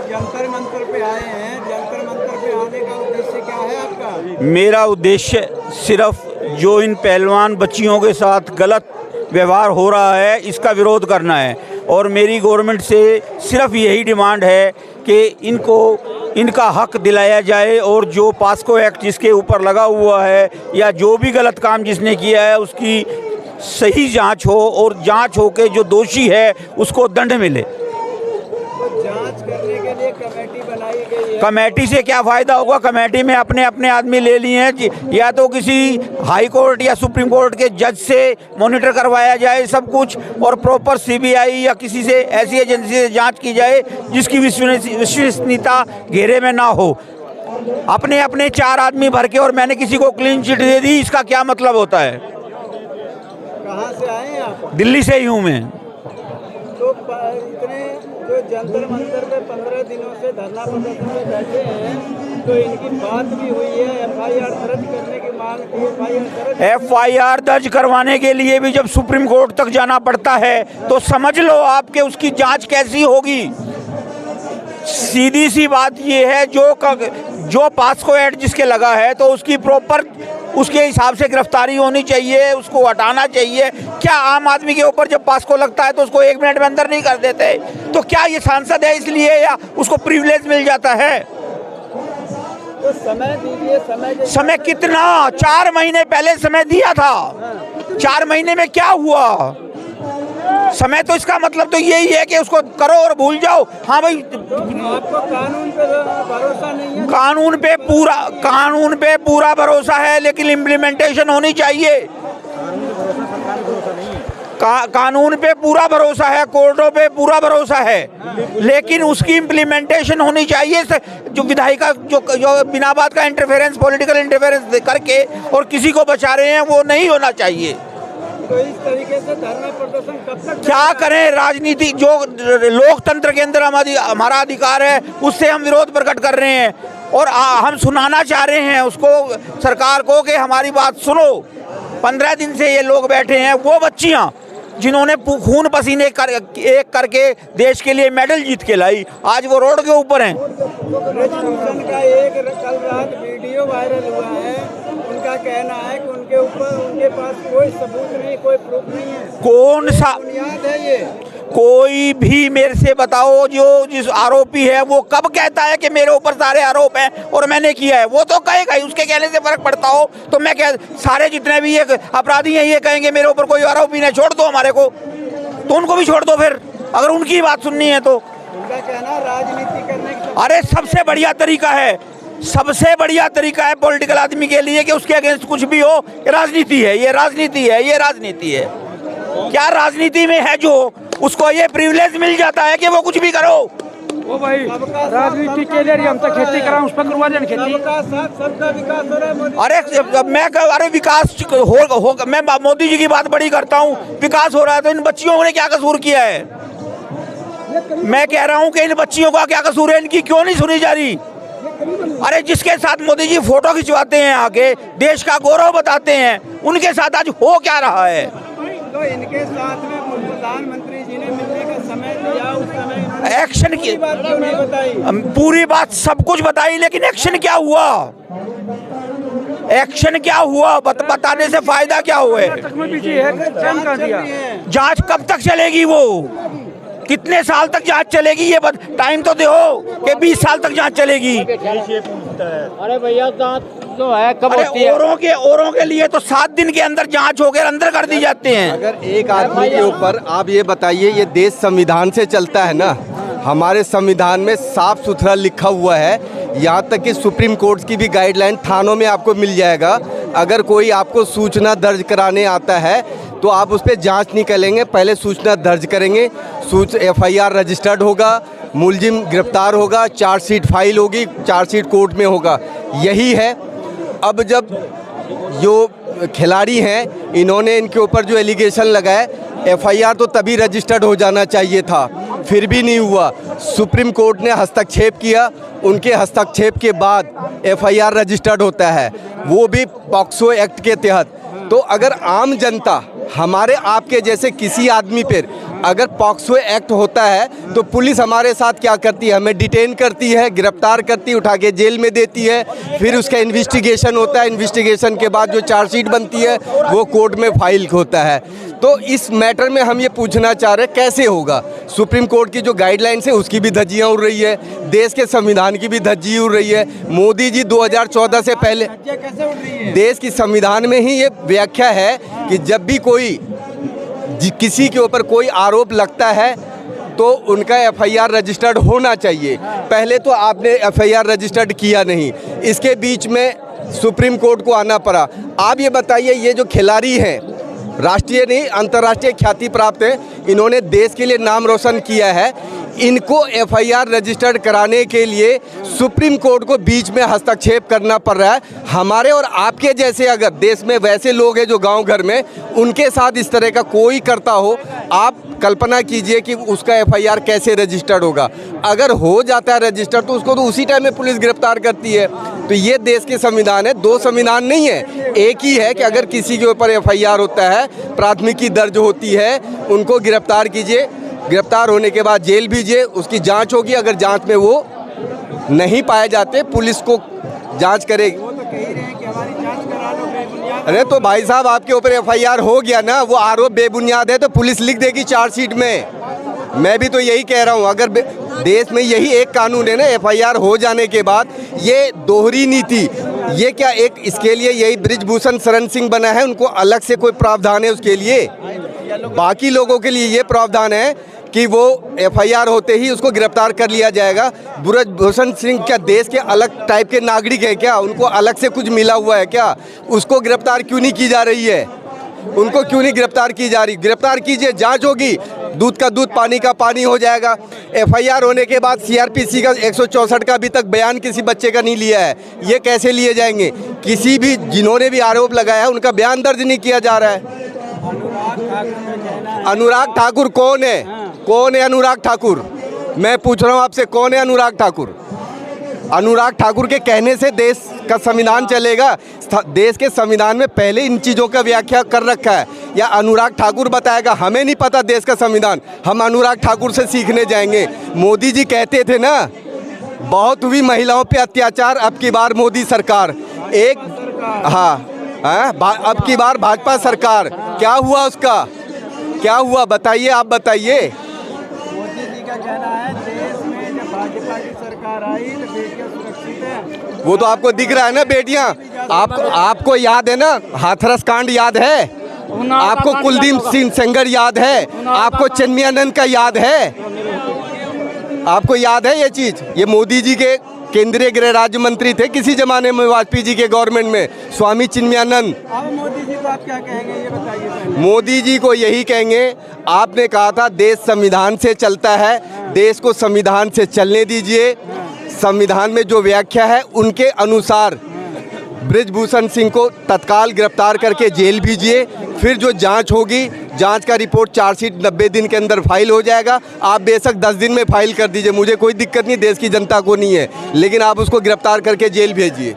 जंतर मंतर पे आए हैं, जंतर मंतर पे आने का उद्देश्य क्या है आपका? मेरा उद्देश्य सिर्फ जो इन पहलवान बच्चियों के साथ गलत व्यवहार हो रहा है इसका विरोध करना है और मेरी गवर्नमेंट से सिर्फ यही डिमांड है कि इनका हक दिलाया जाए और जो पास्को एक्ट जिसके ऊपर लगा हुआ है या जो भी गलत काम जिसने किया है उसकी सही जांच हो और जांच हो के जो दोषी है उसको दंड मिले। जांच करने के लिए कमेटी बनाई गई है। कमेटी से क्या फ़ायदा होगा? कमेटी में अपने अपने आदमी ले लिए हैं, या तो किसी हाई कोर्ट या सुप्रीम कोर्ट के जज से मॉनिटर करवाया जाए सब कुछ और प्रॉपर सीबीआई या किसी से ऐसी एजेंसी से जांच की जाए जिसकी विश्वसनीयता घेरे में ना हो। अपने अपने 4 आदमी भर के और मैंने किसी को क्लीन चिट दे दी, इसका क्या मतलब होता है? कहाँ से आए हैं आप? दिल्ली से ही हूँ मैं। तो इतने जो जंतर मंतर पे 15 दिनों से धरना प्रदर्शन में बैठे हैं, तो इनकी बात भी हुई है, एफआईआर दर्ज करने की मांग की। एफआईआर दर्ज करवाने के लिए भी जब सुप्रीम कोर्ट तक जाना पड़ता है तो समझ लो आपके उसकी जांच कैसी होगी। सीधी सी बात ये है, जो पास्को एक्ट जिसके लगा है तो उसकी प्रॉपर उसके हिसाब से गिरफ्तारी होनी चाहिए, उसको हटाना चाहिए। क्या आम आदमी के ऊपर जब पास्को लगता है तो उसको 1 मिनट में अंदर नहीं कर देते? तो क्या ये सांसद है इसलिए या उसको प्रिविलेज मिल जाता है? तो समय दीजिए। समय कितना? 4 महीने पहले समय दिया था। 4 महीने में क्या हुआ? समय तो इसका मतलब तो यही है कि उसको करो और भूल जाओ। हाँ भाई, आपको कानून पे भरोसा नहीं है? कानून पे पूरा भरोसा है, लेकिन इम्प्लीमेंटेशन होनी चाहिए। कानून पे पूरा भरोसा है, कोर्टों पे पूरा भरोसा है, लेकिन उसकी इम्प्लीमेंटेशन होनी चाहिए। जो विधायिका जो बिना बात का इंटरफेरेंस, पॉलिटिकल इंटरफेरेंस करके और किसी को बचा रहे हैं, वो नहीं होना चाहिए। तो इस तरीके से धरना प्रदर्शन कब तक? क्या करें? राजनीति जो लोकतंत्र के अंदर हमारा अधिकार है उससे हम विरोध प्रकट कर रहे हैं और हम सुनाना चाह रहे हैं उसको, सरकार को, कि हमारी बात सुनो। 15 दिन से ये लोग बैठे हैं, वो बच्चियां जिन्होंने खून पसीने एक करके देश के लिए मेडल जीत के लाई, आज वो रोड के ऊपर हैं। रेजोल्यूशन का एक कल रात वीडियो वायरल हुआ है, उनका कहना है कि उनके पास कोई सबूत नहीं, कोई प्रूफ नहीं है। कौन सा बुनियाद है ये? कोई भी मेरे से बताओ, जिस आरोपी है वो कब कहता है कि मेरे ऊपर सारे आरोप हैं और मैंने किया है? वो तो कहेगा ही, उसके कहने से फर्क पड़ता हो तो मैं सारे जितने भी ये अपराधी हैं ये कहेंगे मेरे ऊपर कोई आरोप ही नहीं, छोड़ दो हमारे को, तो उनको भी छोड़ दो फिर, अगर उनकी बात सुननी है तो। उनका कहना राजनीति करने की। अरे सबसे बढ़िया तरीका है, सबसे बढ़िया तरीका है पॉलिटिकल आदमी के लिए कि उसके अगेंस्ट कुछ भी हो, राजनीति है, ये राजनीति है, ये राजनीति है। क्या राजनीति में है जो उसको ये प्रिविलेज मिल जाता है कि वो कुछ भी करो? ओ भाई, राजनीति के लिए हम तो खेती करा, उस पर करवा दें खेती। सबका विकास हो रहा है। अरे विकास हो, मैं मोदी जी की बात बड़ी करता हूँ। विकास हो रहा है तो इन बच्चियों ने क्या कसूर किया है? मैं कह रहा हूँ कि इन बच्चियों का क्या कसूर है, इनकी क्यों नहीं सुनी जा रही? अरे जिसके साथ मोदी जी फोटो खिंचवाते हैं, आगे देश का गौरव बताते हैं, उनके साथ आज हो क्या रहा है? तो इनके साथ में प्रधानमंत्री जी ने मिलने का समय दिया, उस समय एक्शन की बात क्यों नहीं बताई? पूरी बात सब कुछ बताई, लेकिन एक्शन क्या हुआ? एक्शन क्या हुआ? बताने से फायदा क्या हुआ है? जांच कब तक चलेगी? वो कितने साल तक जांच चलेगी? ये टाइम तो दो कि 20 साल तक जांच चलेगी। अरे भैया जांच जो है कब होती है? औरों के लिए तो 7 दिन के अंदर जांच होकर अंदर कर दी जाते हैं। अगर एक आदमी के ऊपर, आप ये बताइए, ये देश संविधान से चलता है ना, हमारे संविधान में साफ सुथरा लिखा हुआ है, यहाँ तक कि सुप्रीम कोर्ट की भी गाइडलाइन थानों में आपको मिल जाएगा। अगर कोई आपको सूचना दर्ज कराने आता है तो आप उस पर जांच नहीं करेंगे, पहले सूचना दर्ज करेंगे, एफआईआर रजिस्टर्ड होगा, मुलजिम गिरफ्तार होगा, चार्जशीट फाइल होगी, चार्जशीट कोर्ट में होगा। यही है। अब जब जो खिलाड़ी हैं इन्होंने इनके ऊपर जो एलिगेशन लगाए, एफआईआर तो तभी रजिस्टर्ड हो जाना चाहिए था, फिर भी नहीं हुआ। सुप्रीम कोर्ट ने हस्तक्षेप किया, उनके हस्तक्षेप के बाद एफआईआर रजिस्टर्ड होता है, वो भी पॉक्सो एक्ट के तहत। तो अगर आम जनता हमारे आपके जैसे किसी आदमी पर अगर पॉक्सो एक्ट होता है तो पुलिस हमारे साथ क्या करती है, हमें डिटेन करती है, गिरफ्तार करती है, उठा के जेल में देती है, फिर उसका इन्वेस्टिगेशन होता है, इन्वेस्टिगेशन के बाद जो चार्जशीट बनती है वो कोर्ट में फाइल होता है। तो इस मैटर में हम ये पूछना चाह रहे हैं कैसे होगा। सुप्रीम कोर्ट की जो गाइडलाइंस है उसकी भी धज्जियाँ उड़ रही है, देश के संविधान की भी धज्जी उड़ रही है। मोदी जी 2014 से पहले कैसे उड़ रही है? देश की संविधान में ही ये व्याख्या है कि जब भी कोई किसी के ऊपर कोई आरोप लगता है तो उनका एफआईआर रजिस्टर्ड होना चाहिए। पहले तो आपने एफआईआर रजिस्टर्ड किया नहीं, इसके बीच में सुप्रीम कोर्ट को आना पड़ा। आप ये बताइए, ये जो खिलाड़ी हैं, राष्ट्रीय नहीं अंतर्राष्ट्रीय ख्याति प्राप्त है, इन्होंने देश के लिए नाम रोशन किया है, इनको एफआईआर रजिस्टर्ड कराने के लिए सुप्रीम कोर्ट को बीच में हस्तक्षेप करना पड़ रहा है। हमारे और आपके जैसे अगर देश में वैसे लोग हैं जो गांव घर में, उनके साथ इस तरह का कोई करता हो, आप कल्पना कीजिए कि उसका एफआईआर कैसे रजिस्टर्ड होगा। अगर हो जाता है रजिस्टर्ड तो उसको तो उसी टाइम में पुलिस गिरफ्तार करती है। तो ये देश के संविधान है, दो संविधान नहीं है, एक ही है कि अगर किसी के ऊपर एफआईआर होता है, प्राथमिकी दर्ज होती है, उनको गिरफ्तार कीजिए, गिरफ्तार होने के बाद जेल भेजिए, उसकी जांच होगी, अगर जांच में वो नहीं पाए जाते पुलिस को जांच करेगी। वो तो कह ही रहे हैं कि हमारी जांच करा लो बेबुनियाद। अरे तो भाई साहब आपके ऊपर एफआईआर हो गया ना, वो आरोप बेबुनियाद है तो पुलिस लिख देगी चार्जशीट में। मैं भी तो यही कह रहा हूँ, अगर देश में यही एक कानून है ना, एफआईआर हो जाने के बाद ये दोहरी नीति, ये क्या एक इसके लिए यही बृजभूषण शरण सिंह बना है, उनको अलग से कोई प्रावधान है उसके लिए? बाकी लोगों के लिए ये प्रावधान है कि वो एफआईआर होते ही उसको गिरफ्तार कर लिया जाएगा। बृजभूषण सिंह क्या देश के अलग टाइप के नागरिक है क्या? उनको अलग से कुछ मिला हुआ है क्या? उसको गिरफ्तार क्यों नहीं की जा रही है? उनको क्यों नहीं गिरफ्तार की जा रही? गिरफ्तार कीजिए, जांच होगी, दूध का दूध पानी का पानी हो जाएगा। एफआईआर होने के बाद सीआरपीसी का 164 का अभी तक बयान किसी बच्चे का नहीं लिया है, ये कैसे लिए जाएंगे? किसी भी जिन्होंने भी आरोप लगाया है उनका बयान दर्ज नहीं किया जा रहा है। अनुराग ठाकुर कौन है? कौन है अनुराग ठाकुर? मैं पूछ रहा हूँ आपसे, कौन है अनुराग ठाकुर? अनुराग ठाकुर के कहने से देश का संविधान चलेगा? देश के संविधान में पहले इन चीज़ों का व्याख्या कर रखा है, या अनुराग ठाकुर बताएगा? हमें नहीं पता देश का संविधान, हम अनुराग ठाकुर से सीखने जाएंगे। मोदी जी कहते थे ना, बहुत हुई महिलाओं पे अत्याचार, अब की बार मोदी सरकार। अब की बार भाजपा सरकार। क्या हुआ उसका? क्या हुआ बताइए, आप बताइए। मोदी जी का कहना है देश में जब भाजपा की सरकार आई तो बेटियां सुरक्षित हैं। वो तो आपको दिख रहा है ना बेटियां। आपको याद है ना, हाथरस कांड याद है? आपको कुलदीप सिंह सेंगर याद है? आपको चिन्मयानंद का याद है? आपको याद है ये चीज? ये मोदी जी के केंद्रीय गृह राज्य मंत्री थे किसी जमाने में, वाजपेयी जी के गवर्नमेंट में, स्वामी चिन्मयानंद। अब मोदी जी को आप क्या कहेंगे ये बताइए पहले। मोदी जी को यही कहेंगे, आपने कहा था देश संविधान से चलता है, देश को संविधान से चलने दीजिए। संविधान में जो व्याख्या है उनके अनुसार बृजभूषण सिंह को तत्काल गिरफ्तार करके जेल भेजिए, फिर जो जांच होगी, जांच का रिपोर्ट चार्जशीट 90 दिन के अंदर फाइल हो जाएगा। आप बेशक 10 दिन में फाइल कर दीजिए, मुझे कोई दिक्कत नहीं, देश की जनता को नहीं है, लेकिन आप उसको गिरफ्तार करके जेल भेजिए।